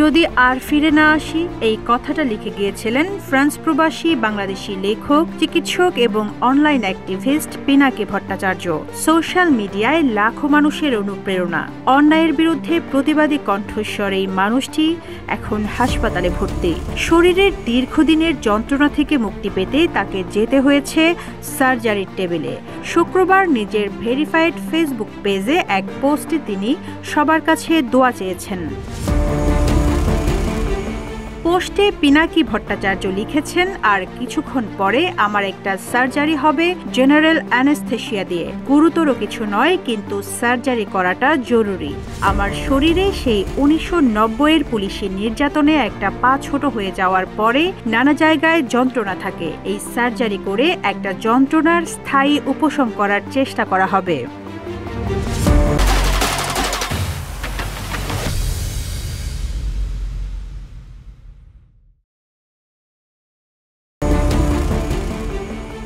যদি আর ফিরে না আসি, এই কথাটা লিখে গিয়েছিলেন ফ্রান্স প্রবাসী বাংলাদেশি লেখক, চিকিৎসক এবং online activist Pinaki Bhattacharya. Social মিডিয়ায় লাখো মানুষের অনুপ্রেরণা, অন্যায়ের বিরুদ্ধে প্রতিবাদী কণ্ঠস্বর এই মানুষটি এখন হাসপাতালে ভর্তি। শরীরের দীর্ঘদিনের যন্ত্রণা থেকে মুক্তি পেতে তাকে যেতে হয়েছে সার্জারির টেবিলে। শুক্রবার নিজের ভেরিফাইড ফেসবুক পেজে এক পোস্টে তিনি সবার কাছে দোয়া চেয়েছেন। পোস্টে পিনাকি ভট্টাচার্য লিখেছেন, আর কিছুক্ষণ পরে আমার একটা সার্জারি হবে জেনারেল অ্যানেস্থেশিয়া দিয়ে। গুরুতর কিছু নয়, কিন্তু সার্জারি করাটা জরুরি। আমার শরীরে সেই 1990-এর পুলিশি নির্যাতনে একটা পা ছোট হয়ে যাওয়ার পরে নানা জায়গায় যন্ত্রণা থাকে। এই সার্জারি করে একটা যন্ত্রণার স্থায়ী উপশম করার চেষ্টা করা হবে।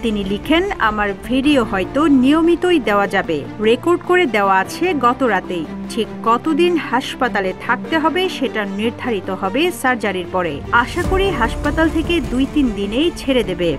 তিনি লিখেন, আমার ভিডিও হয়তো নিয়মিতই দেওয়া যাবে, রেকর্ড করে দেওয়া আছে গত রাতেই। ঠিক কতদিন হাসপাতালে থাকতে হবে সেটা নির্ধারিত হবে সার্জারির পরে। আশা করি হাসপাতাল থেকে 2-3 দিনেই ছেড়ে দেবে।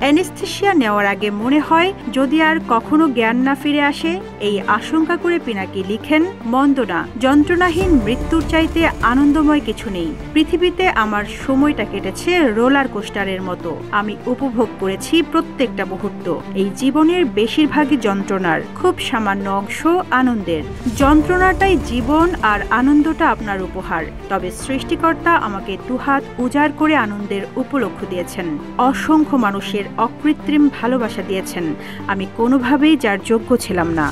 অ্যানেস্থেশিয়া নেওয়ার আগে মনে হয় যদি আর কখনো জ্ঞান না ফিরে আসে, এই আশঙ্কা করে পিনাকি লিখেন, মন্দ না, যন্ত্রণাহীন মৃত্যুর চাইতে আনন্দময় কিছু নেই। পৃথিবীতে আমার সময়টা কেটেছে রোলার কোস্টারের মতো। আমি উপভোগ করেছি প্রত্যেকটা মুহূর্ত। এই জীবনের বেশিরভাগই যন্ত্রণার, খুব সামান্য অংশ আনন্দের। যন্ত্রণাটাই জীবন আর আনন্দটা আপনার উপহার। তবে সৃষ্টিকর্তা আমাকে দুহাত উজাড় করে আনন্দের উপলক্ষ দিয়েছেন। অসংখ্য মানুষের অকৃত্রিম ভালোবাসা দিয়েছেন। আমি কোনোভাবেই যার যোগ্য ছিলাম না।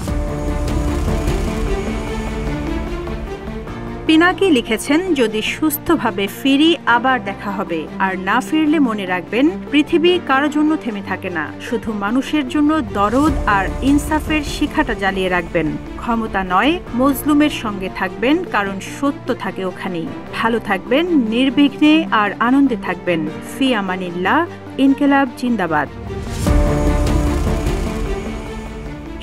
পিনাকি লিখেছেন, যদি সুস্থভাবে ফিরি আবার দেখা হবে, আর না ফিরলে মনে রাখবেন পৃথিবী কারো জন্য থেমে থাকে না, শুধু মানুষের জন্য দরদ আর ইনসাফের শিখাটা জ্বালিয়ে রাখবেন। ক্ষমতা নয়, মজলুমের সঙ্গে থাকবেন, কারণ সত্য থাকে ওখানেই। ভালো থাকবেন, নির্বিঘ্নে আর আনন্দে থাকবেন। ফি আমানিল্লাহ। ইনকিলাব জিন্দাবাদ।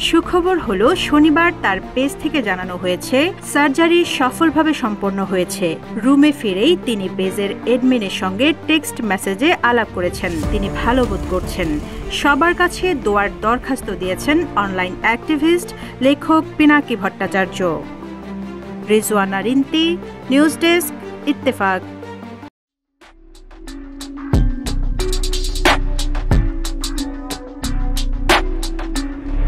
সুখবর হলো, শনিবার তার পেজ থেকে জানানো হয়েছে সার্জারি সফলভাবে সম্পন্ন হয়েছে। রুমে ফিরেই তিনি পেজের এডমিনের সঙ্গে টেক্সট মেসেজে আলাপ করেছেন। তিনি ভালো বোধ করছেন। সবার কাছে দোয়ার দরখাস্ত দিয়েছেন অনলাইন অ্যাক্টিভিস্ট লেখক পিনাকি ভট্টাচার্য। Rizwana Rinti, news desk, Ittefaq.